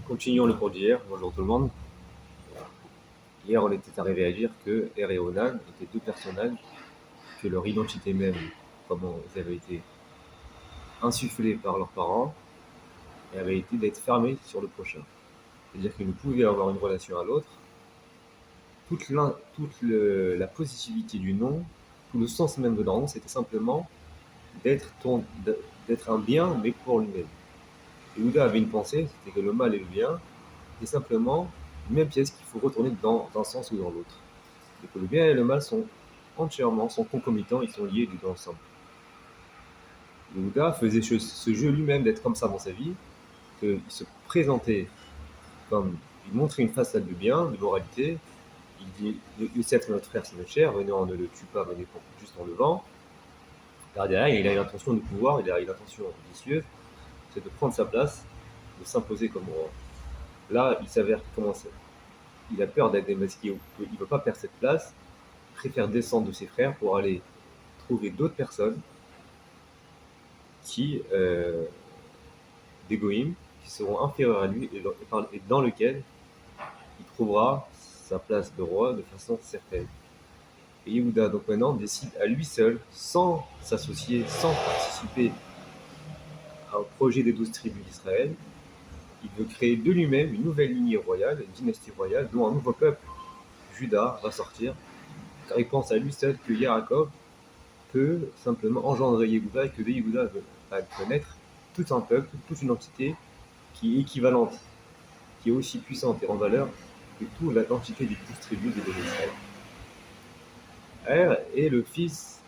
Continuons le cours d'hier. Bonjour tout le monde. Hier, on était arrivé à dire que Er et Onan étaient deux personnages, que leur identité même, comment ils avaient été insufflés par leurs parents, et avait été d'être fermés sur le prochain. C'est-à-dire qu'ils ne pouvaient avoir une relation à l'autre. La positivité du nom, tout le sens même de leur nom, c'était simplement d'être d'être un bien, mais pour lui-même. Et Ouda avait une pensée, c'était que le mal et le bien, c'est simplement une même pièce qu'il faut retourner dans un sens ou dans l'autre. Et que le bien et le mal sont concomitants, ils sont liés les deux ensemble. Yehuda faisait ce jeu lui-même d'être comme ça dans sa vie, qu'il se présentait comme, il montrait une façade de bien, de moralité. Il dit Youssef, notre frère, c'est notre cher, venez, on ne le tue pas, venez juste en le vend. Derrière, il a une intention de pouvoir, il a une intention vicieuse, c'est de prendre sa place, de s'imposer comme roi. Là, il s'avère qu'il commence, il a peur d'être démasqué, il ne veut pas perdre cette place, il préfère descendre de ses frères pour aller trouver d'autres personnes qui, des goïms, qui seront inférieurs à lui et dans lequel il trouvera sa place de roi de façon certaine. Et Yehuda, donc maintenant, décide à lui seul, sans s'associer, sans participer au projet des 12 tribus d'Israël. Il veut créer de lui-même une nouvelle lignée royale, une dynastie royale, dont un nouveau peuple, Juda, va sortir, car il pense à lui seul que Yaakov peut simplement engendrer Yehuda et que de Yehuda va naître tout un peuple, toute une entité qui est équivalente, qui est aussi puissante et en valeur que toute l'entité des 12 tribus de Israël. Er est le fils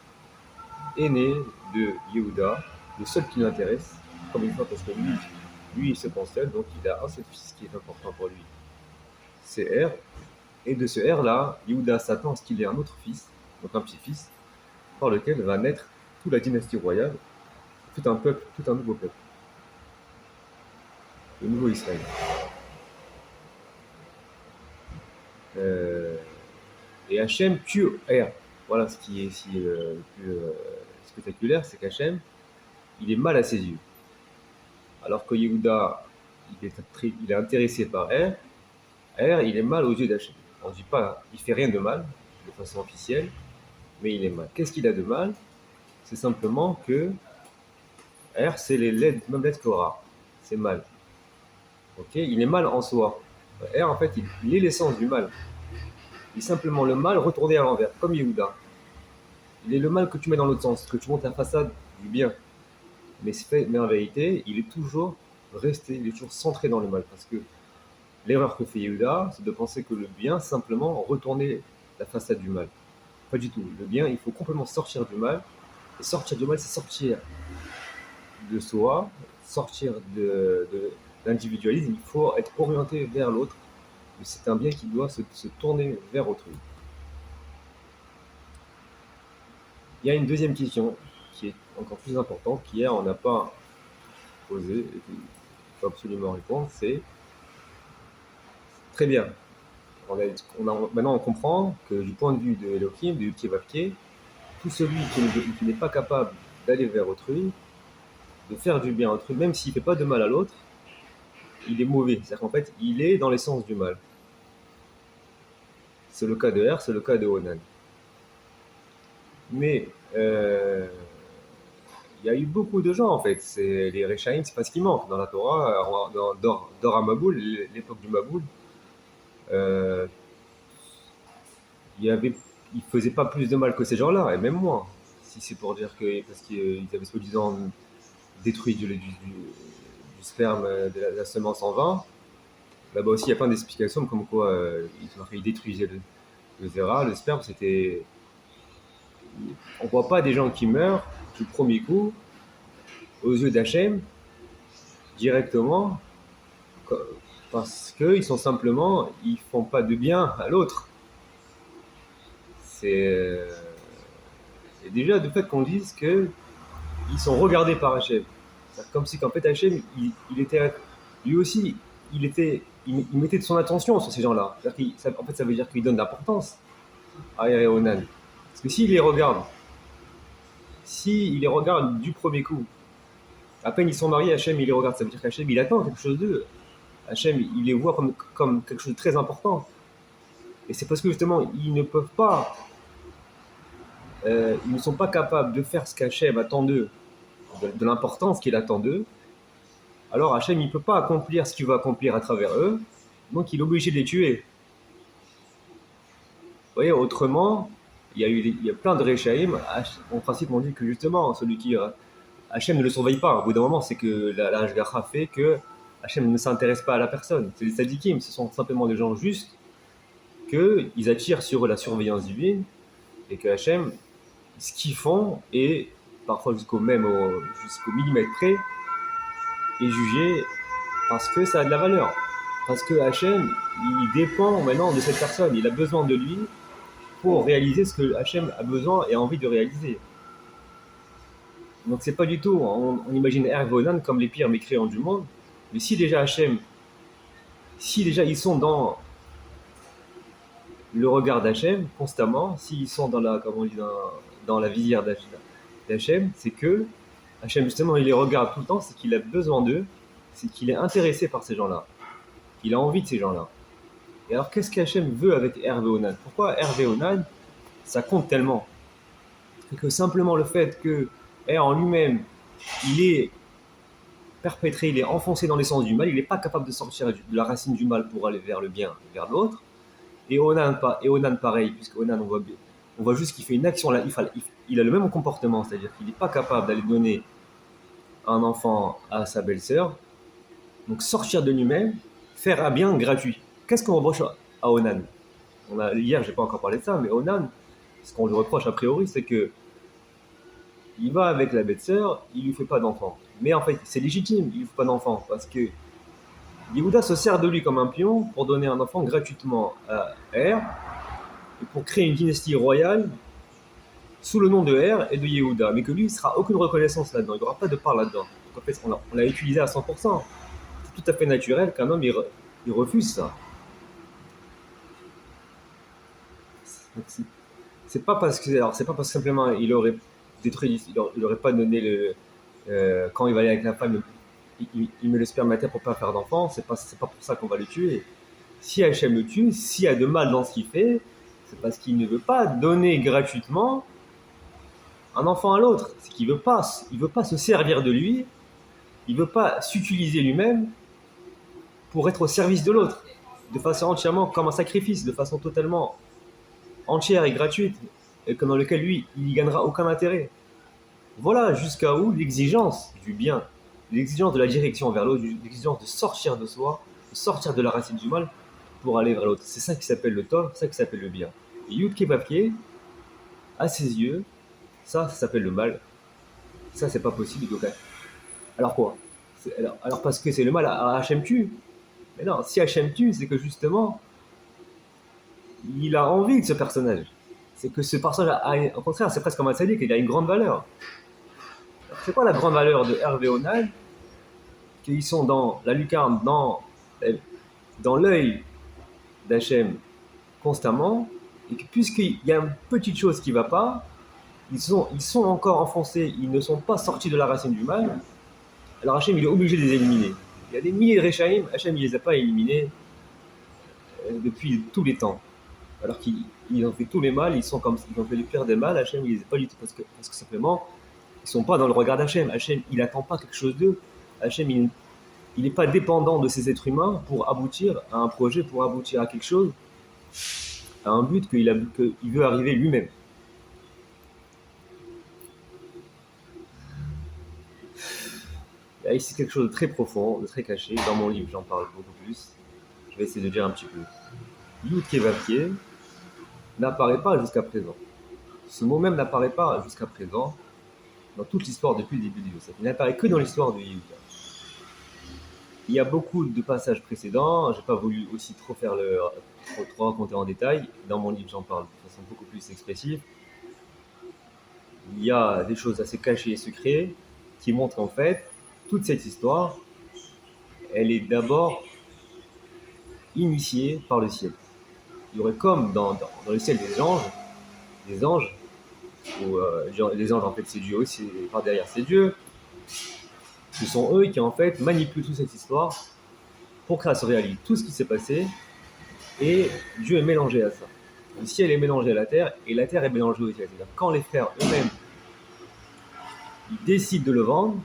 aîné de Yehuda, le seul qui l'intéresse, comme une fois parce que lui il se pense seul, donc il a un seul fils qui est important pour lui, c'est Er. Et de ce Er là, Yehuda s'attend à ce qu'il ait un autre fils, donc un petit-fils, par lequel va naître toute la dynastie royale, tout un peuple, tout un nouveau peuple, le nouveau Israël. Et Hachem tue Er. Voilà ce qui est si le plus spectaculaire, c'est qu'Hachem, il est mal à ses yeux. Alors que Yehuda, il est intéressé par Er, il est mal aux yeux d'Hachem. On ne dit pas, il fait rien de mal, de façon officielle, mais il est mal. Qu'est-ce qu'il a de mal? C'est simplement que Er, c'est même lettres Torah. C'est mal. Okay, il est mal en soi. Er, en fait, il est l'essence du mal. Il est simplement le mal retourné à l'envers, comme Yehuda. Il est le mal que tu mets dans l'autre sens, que tu montes la façade du bien. Mais en vérité, il est toujours resté, il est toujours centré dans le mal. Parce que l'erreur que fait Yehuda, c'est de penser que le bien, simplement, retourner la façade du mal. Pas du tout. Le bien, il faut complètement sortir du mal. Et sortir du mal, c'est sortir de soi, sortir de l'individualisme. Il faut être orienté vers l'autre. C'est un bien qui doit se tourner vers autrui. Il y a une deuxième question qui est encore plus importante, qu'hier on n'a pas posée et qu'il faut absolument répondre, c'est très bien. Maintenant on comprend que du point de vue de Elohim, de Yudkevavke, tout celui qui n'est pas capable d'aller vers autrui, de faire du bien à autrui, même s'il ne fait pas de mal à l'autre, il est mauvais. C'est-à-dire qu'en fait, il est dans l'essence du mal. C'est le cas de Er, c'est le cas de Onan. Mais il y a eu beaucoup de gens en fait. Les Rechaïm, c'est pas ce qui manque dans la Torah. Dans Amaboul, l'époque du Maboul, ils faisaient pas plus de mal que ces gens-là, et même moins. Si c'est pour dire que parce qu'ils avaient soi-disant détruit du sperme, de la semence en vain, là-bas aussi il y a plein d'explications comme quoi ils détruisaient le zéra, le sperme, c'était. On voit pas des gens qui meurent du premier coup aux yeux d'Hachem directement parce qu'ils sont simplement, ils font pas de bien à l'autre. C'est déjà le fait qu'on dise qu'ils sont regardés par Hachem. C'est comme si qu'en fait Hachem, il était lui aussi, il mettait de son attention sur ces gens-là. En fait, ça veut dire qu'il donne de l'importance à Er et Onan. Parce que s'il les regarde du premier coup, à peine ils sont mariés, Hachem il les regarde, ça veut dire qu'Hachem il attend quelque chose d'eux. Hachem, il les voit comme quelque chose de très important. Et c'est parce que justement, ils ne peuvent pas, ils ne sont pas capables de faire ce qu'Hachem attend d'eux, de l'importance qu'il attend d'eux. Alors Hachem, il ne peut pas accomplir ce qu'il veut accomplir à travers eux, donc il est obligé de les tuer. Vous voyez, autrement, il y a plein de Réchaïm, en principe, on dit que justement, celui qui Hachem ne le surveille pas. Au bout d'un moment, c'est que la Hashgacha fait que Hachem ne s'intéresse pas à la personne. C'est les tzadikim, ce sont simplement des gens justes qu'ils attirent sur eux la surveillance divine et que Hachem, ce qu'ils font, et parfois jusqu'au millimètre près, est jugé parce que ça a de la valeur. Parce que Hachem, il dépend maintenant de cette personne. Il a besoin de lui pour réaliser ce que Hachem a besoin et a envie de réaliser. Donc c'est pas du tout, on imagine Hervé Onan comme les pires mécréants du monde, mais si déjà Hachem, si déjà ils sont dans le regard d'Hachem constamment, s'ils sont dans la, comme on dit, dans la visière d'Hachem, c'est que Hachem justement il les regarde tout le temps, c'est qu'il a besoin d'eux, c'est qu'il est intéressé par ces gens-là, il a envie de ces gens-là. Et alors qu'est-ce qu'Hachem veut avec Hervé Onan? Pourquoi Hervé Onan, ça compte tellement? C'est que simplement le fait que en lui-même, il est perpétré, il est enfoncé dans l'essence du mal, il n'est pas capable de sortir de la racine du mal pour aller vers le bien, vers l'autre. Et Onan pareil, puisque Onan, on voit juste qu'il fait une action, là, il a le même comportement, c'est-à-dire qu'il n'est pas capable d'aller donner un enfant à sa belle-sœur, donc sortir de lui-même, faire un bien gratuit. Qu'est-ce qu'on reproche à Onan? Hier, je n'ai pas encore parlé de ça, mais Onan, ce qu'on lui reproche a priori, c'est que il va avec la belle-sœur, il lui fait pas d'enfant. Mais en fait, c'est légitime, il lui fait pas d'enfant, parce que Yehuda se sert de lui comme un pion pour donner un enfant gratuitement à Er, et pour créer une dynastie royale sous le nom de Er et de Yehuda, mais que lui, il ne sera aucune reconnaissance là-dedans, il n'y aura pas de part là-dedans. Donc en fait, on l'a utilisé à 100%. C'est tout à fait naturel qu'un homme, il refuse ça. C'est pas parce que, alors c'est pas parce que simplement il aurait détruit, il aurait pas donné quand il va aller avec la femme, il met le sperme à terre pour pas faire d'enfant. C'est pas pour ça qu'on va le tuer. Si Hachem le tue, s'il y a de mal dans ce qu'il fait, c'est parce qu'il ne veut pas donner gratuitement un enfant à l'autre. C'est qu'il veut pas se servir de lui, il veut pas s'utiliser lui-même pour être au service de l'autre, de façon entièrement comme un sacrifice, de façon totalement entière et gratuite, et dans lequel lui, il n'y gagnera aucun intérêt. Voilà jusqu'à où l'exigence du bien, l'exigence de la direction vers l'autre, l'exigence de sortir de soi, de sortir de la racine du mal pour aller vers l'autre. C'est ça qui s'appelle le tov, c'est ça qui s'appelle le bien. Et Yud Papier, à ses yeux, ça s'appelle le mal. Ça, c'est pas possible. Donc, alors quoi? Alors parce que c'est le mal à Hachem tue. Mais non, si Hachem tue, c'est que justement, il a envie de ce personnage. C'est que ce personnage, au contraire, c'est presque comme un sadique, il a une grande valeur. C'est quoi la grande valeur de Hervé Onan? Qu'ils sont dans la lucarne, dans l'œil d'Hachem constamment, et que puisqu'il y a une petite chose qui ne va pas, ils sont encore enfoncés, ils ne sont pas sortis de la racine du mal, alors Hachem il est obligé de les éliminer. Il y a des milliers de Réchaïm, Hachem il ne les a pas éliminés depuis tous les temps. Alors qu'ils ont fait tous les mal, ils ont fait le pire des mal, Hachem il les a pas du tout, parce que simplement, ils ne sont pas dans le regard d'Hachem. Hachem il n'attend pas quelque chose d'eux. Hachem il n'est pas dépendant de ces êtres humains pour aboutir à un projet, pour aboutir à quelque chose, à un but qu'il veut arriver lui-même. Il y a ici quelque chose de très profond, de très caché. Dans mon livre, j'en parle beaucoup plus. Je vais essayer de dire un petit peu. Yud Kevapier n'apparaît pas jusqu'à présent. Ce mot même n'apparaît pas jusqu'à présent dans toute l'histoire depuis le début du Yosef. Il n'apparaît que dans l'histoire de Yehuda. Il y a beaucoup de passages précédents, je n'ai pas voulu aussi trop raconter en détail. Dans mon livre, j'en parle de façon beaucoup plus expressive. Il y a des choses assez cachées et secrètes qui montrent qu'en fait, toute cette histoire, elle est d'abord initiée par le ciel. Il y aurait comme dans le ciel des anges, où les anges en fait c'est Dieu aussi, par derrière c'est Dieu. Ce sont eux qui en fait manipulent toute cette histoire pour créer, se réalise tout ce qui s'est passé, et Dieu est mélangé à ça. Le ciel est mélangé à la terre, et la terre est mélangée au ciel. C'est-à-dire quand les frères eux-mêmes ils décident de le vendre,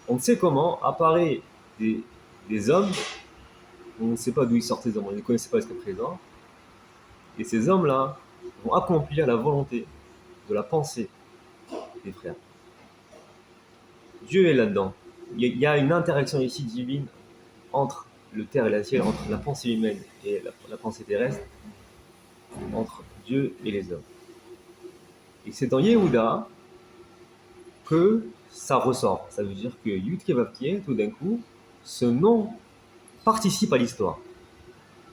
on ne sait comment, apparaît des hommes, on ne sait pas d'où ils sortent ces hommes, on ne les connaissait pas jusqu'à présent, et ces hommes-là vont accomplir la volonté de la pensée des frères. Dieu est là-dedans. Il y a une interaction ici divine entre le terre et la ciel, entre la pensée humaine et la pensée terrestre, entre Dieu et les hommes. Et c'est dans Yehuda que ça ressort. Ça veut dire que Yud-Kevavkié, tout d'un coup, ce nom participe à l'histoire.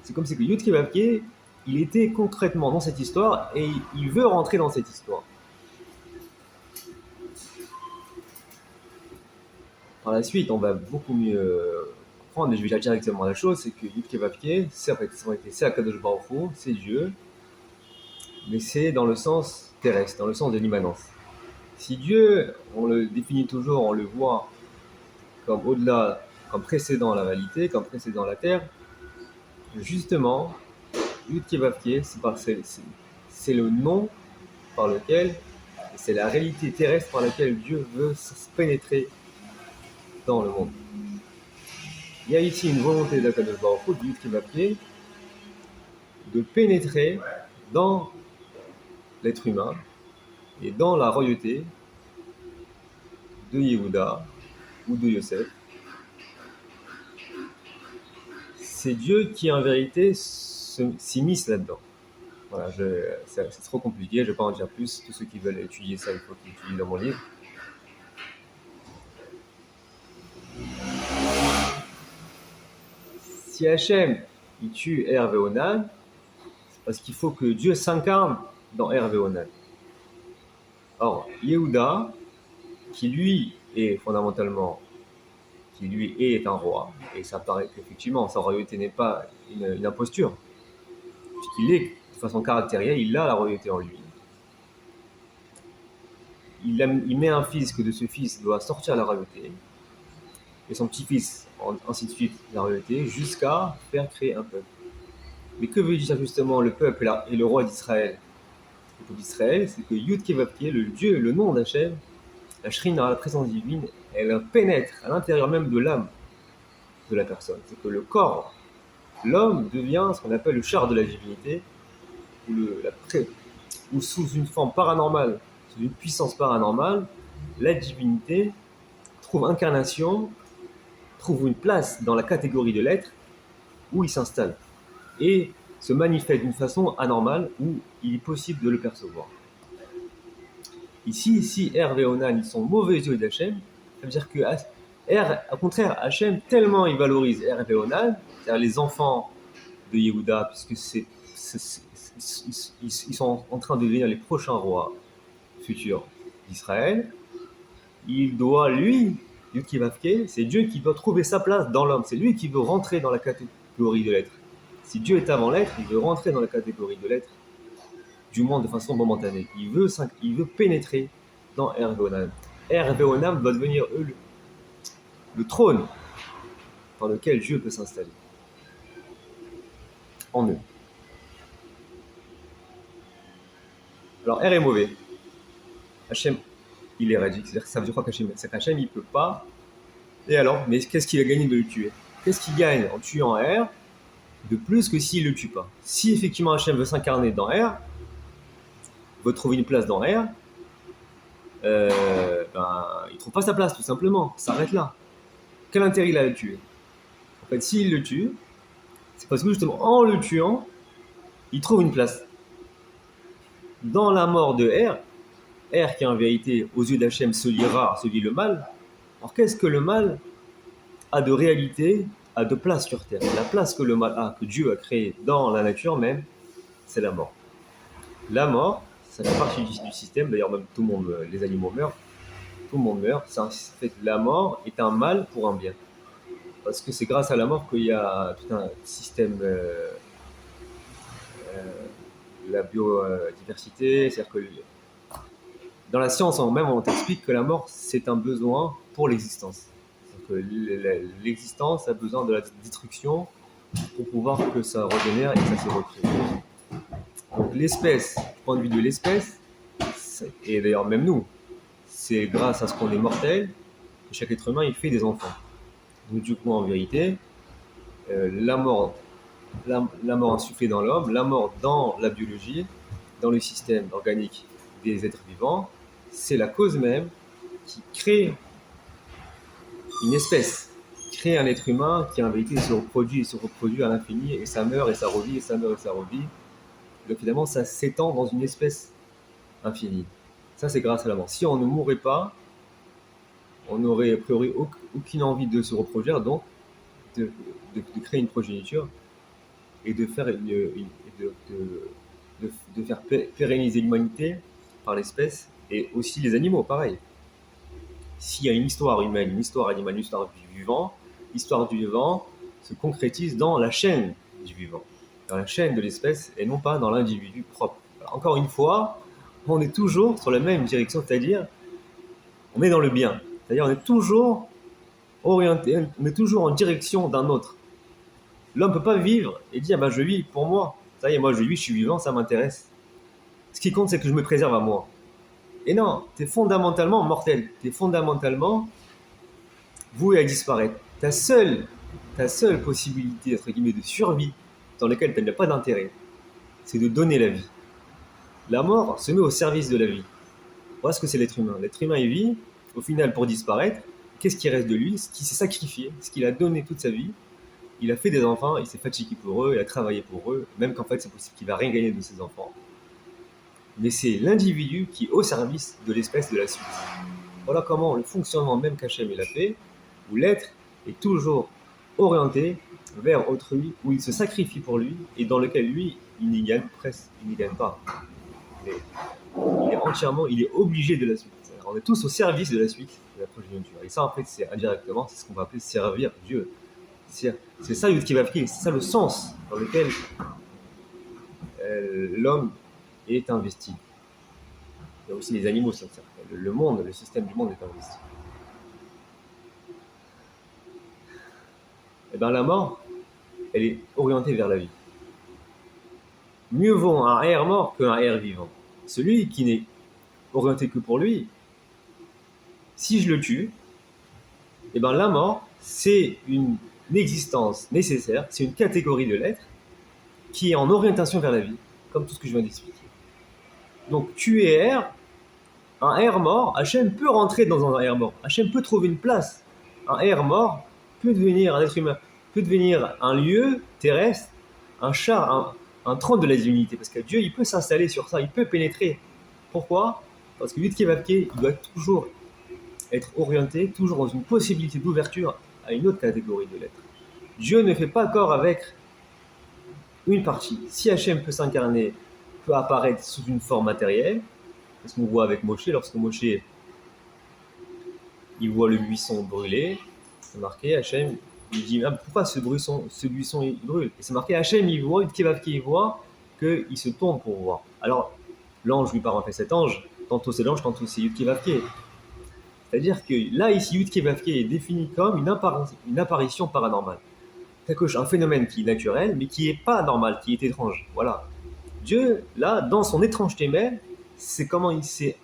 C'est comme si que Yud-Kevavkié, il était concrètement dans cette histoire et il veut rentrer dans cette histoire. Par la suite, on va beaucoup mieux comprendre, mais je vais dire directement la chose, c'est que Yud-Kevavkié, c'est Akadosh Baruch Hu, c'est Dieu, mais c'est dans le sens terrestre, dans le sens de l'immanence. Si Dieu, on le définit toujours, on le voit comme au-delà, comme précédant la réalité, comme précédant la terre, justement, Yud-Kevavkié, c'est le nom par lequel, c'est la réalité terrestre par laquelle Dieu veut se pénétrer dans le monde. Il y a ici une volonté d'Akadosh Baruch Hu, de Yud-Kevavkié, de pénétrer dans l'être humain et dans la royauté de Yehuda ou de Yosef. C'est Dieu qui, en vérité, s'immisce là-dedans. Voilà, c'est trop compliqué, je ne vais pas en dire plus. Tous ceux qui veulent étudier ça, il faut qu'ils étudient dans mon livre. Si Hachem il tue Hervé Onan, c'est parce qu'il faut que Dieu s'incarne dans Hervé Onan. Or, Yehuda, qui lui est fondamentalement, qui lui est un roi, et ça paraît qu'effectivement sa royauté n'est pas une imposture, puisqu'il est de façon caractérielle, il a la royauté en lui. Il met un fils que de ce fils doit sortir la royauté, et son petit-fils, ainsi de suite, la royauté, jusqu'à faire créer un peuple. Mais que veut dire justement le peuple et le roi d'Israël? Le peuple d'Israël, c'est que Yud-Kevavkié, le Dieu, le nom d'Hachem, la Shrina, la présence divine, elle pénètre à l'intérieur même de l'âme de la personne. C'est que le corps, l'homme devient ce qu'on appelle le char de la divinité, ou sous une forme paranormale, sous une puissance paranormale, la divinité trouve incarnation, trouve une place dans la catégorie de l'être où il s'installe et se manifeste d'une façon anormale où il est possible de le percevoir. Ici, si Hervé et Onan ils sont mauvais yeux d'Hachem, ça veut dire que au contraire, Hachem tellement il valorise Hervé et Onan, c'est-à-dire les enfants de Yehuda, puisque ils sont en train de devenir les prochains rois futurs d'Israël, il doit lui, Yud-Kevavkié, c'est Dieu qui doit trouver sa place dans l'homme, c'est lui qui veut rentrer dans la catégorie de l'être. Si Dieu est avant l'être, il veut rentrer dans la catégorie de l'être, du moins de façon momentanée. Il veut pénétrer dans Hervé Onan. Hervé Onan doit devenir le trône dans lequel Dieu peut s'installer. En eux. Alors, R est mauvais. Hachem, il est radique. C'est-à-dire que ça veut dire quoi qu'Hachem, il peut pas. Et alors, mais qu'est-ce qu'il a gagné de le tuer? Qu'est-ce qu'il gagne en tuant R de plus que s'il ne le tue pas? Si effectivement Hachem veut s'incarner dans R, veut trouver une place dans R, il ne trouve pas sa place, tout simplement. Ça s'arrête là. Quel intérêt il a à le tuer? En fait, s'il le tue, c'est parce que justement, en le tuant, il trouve une place. Dans la mort de R qui en vérité, aux yeux d'Hachem, se lit rare, se lit le mal. Alors qu'est-ce que le mal a de réalité, a de place sur Terre? La place que le mal a, que Dieu a créée dans la nature même, c'est la mort. La mort, ça fait partie du système, d'ailleurs même tout le monde, les animaux meurent, tout le monde meurt. La mort est un mal pour un bien. Parce que c'est grâce à la mort qu'il y a tout un système la biodiversité, c'est-à-dire que dans la science même on t'explique que la mort c'est un besoin pour l'existence. Donc l'existence a besoin de la destruction pour pouvoir que ça régénère et que ça se recrée. Donc l'espèce, du point de vue de l'espèce, et d'ailleurs même nous, c'est grâce à ce qu'on est mortel que chaque être humain il fait des enfants. Donc du coup en vérité, la mort insufflée dans l'homme, la mort dans la biologie, dans le système organique des êtres vivants, c'est la cause même qui crée une espèce, crée un être humain qui en vérité se reproduit à l'infini, et ça meurt et ça revit, et ça meurt et ça revit. Donc finalement ça s'étend dans une espèce infinie. Ça c'est grâce à la mort. Si on ne mourait pas, on n'aurait a priori aucune envie de se reproduire, donc de créer une progéniture et de faire de faire pérenniser l'humanité par l'espèce, et aussi les animaux, pareil. S'il y a une histoire humaine, une histoire animale, une histoire du vivant, l'histoire du vivant se concrétise dans la chaîne du vivant, dans la chaîne de l'espèce, et non pas dans l'individu propre. Alors, encore une fois, on est toujours sur la même direction, c'est-à-dire on est dans le bien, c'est-à-dire on est toujours orienté, on est toujours en direction d'un autre. L'homme ne peut pas vivre et dire bah, je vis pour moi, ça y est, moi je vis, je suis vivant, ça m'intéresse. Ce qui compte, c'est que je me préserve à moi. Et non, tu es fondamentalement mortel, tu es fondamentalement voué à disparaître. Ta seule possibilité, entre guillemets, de survie, dans laquelle tu n'as pas d'intérêt, c'est de donner la vie. La mort se met au service de la vie. Voilà ce que c'est l'être humain. L'être humain, il vit, au final, pour disparaître. Qu'est-ce qui reste de lui? Ce qui s'est sacrifié, ce qu'il a donné toute sa vie. Il a fait des enfants, il s'est fatigué pour eux, il a travaillé pour eux, même qu'en fait, c'est possible qu'il ne va rien gagner de ses enfants. Mais c'est l'individu qui est au service de l'espèce de la suite. Voilà comment le fonctionnement même qu'Hachem il a fait, où l'être est toujours orienté vers autrui, où il se sacrifie pour lui, et dans lequel lui, il n'y gagne presque, il n'y gagne pas. Mais il est obligé de la suite. On est tous au service de la suite de la progéniture. Et ça, en fait, c'est indirectement, c'est ce qu'on va appeler servir Dieu. C'est ça Yud Kei Vav Kei, c'est ça le sens dans lequel l'homme est investi. Il y a aussi les animaux, le monde, le système du monde est investi. Et bien la mort, elle est orientée vers la vie. Mieux vaut un air mort qu'un air vivant. Celui qui n'est orienté que pour lui, si je le tue, et ben la mort, c'est une existence nécessaire, c'est une catégorie de l'être qui est en orientation vers la vie, comme tout ce que je viens d'expliquer. Donc tuer R, un R mort, Hachem peut rentrer dans un R mort. Hachem peut trouver une place. Un R mort peut devenir un être humain, peut devenir un lieu terrestre, un char, un trône de la divinité. Parce que Dieu, il peut s'installer sur ça, il peut pénétrer. Pourquoi? Parce que Yud Kei Vav Kei, il doit toujours être orienté, toujours dans une possibilité d'ouverture à une autre catégorie de l'être. Dieu ne fait pas corps avec une partie. Si Hachem peut s'incarner, peut apparaître sous une forme matérielle, parce qu'on voit avec Moshe, lorsque Moshe il voit le buisson brûler, c'est marqué, Hachem il dit pourquoi ce buisson il brûle? Et c'est marqué, Hachem il voit, Yud Kei Vav Kei il voit qu'il se tourne pour voir. Alors l'ange lui parle, en fait cet ange, tantôt c'est l'ange, tantôt c'est Yud Kei Vav Kei. C'est-à-dire que là ici Yud Kei Vav Kei est défini comme une apparition paranormale. Un phénomène qui est naturel, mais qui n'est pas normal, qui est étrange. Voilà. Dieu, là, dans son étrangeté même, c'est comment il s'est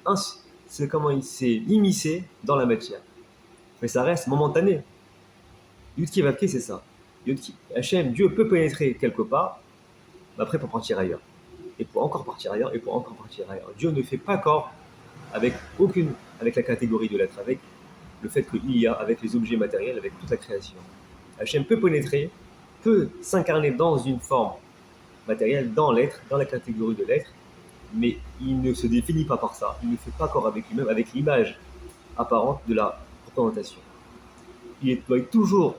immiscé dans la matière. Mais ça reste momentané. Yud Kei Vav Kei, c'est ça. Hachem, Dieu peut pénétrer quelque part, mais après pour partir ailleurs. Et pour encore partir ailleurs, et pour encore partir ailleurs. Dieu ne fait pas corps avec la catégorie de l'être, avec le fait qu'il y a, avec les objets matériels, avec toute la création. Hachem peut pénétrer, peut s'incarner dans une forme matérielle, dans l'être, dans la catégorie de l'être, mais il ne se définit pas par ça. Il ne fait pas corps avec lui-même, avec l'image apparente de la représentation. Il doit être toujours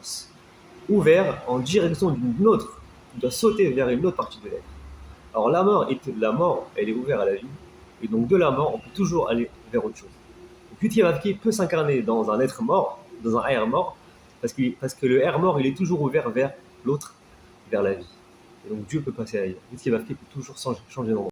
ouvert en direction d'une autre. Il doit sauter vers une autre partie de l'être. Alors la mort, elle est ouverte à la vie, et donc de la mort, on peut toujours aller vers autre chose. Yud Kei Vav Kei peut s'incarner dans un être mort, dans un R mort, parce que le R mort, il est toujours ouvert vers l'autre, vers la vie. Et donc Dieu peut passer ailleurs. Yud Kei Vav Kei peut toujours changer d'endroit.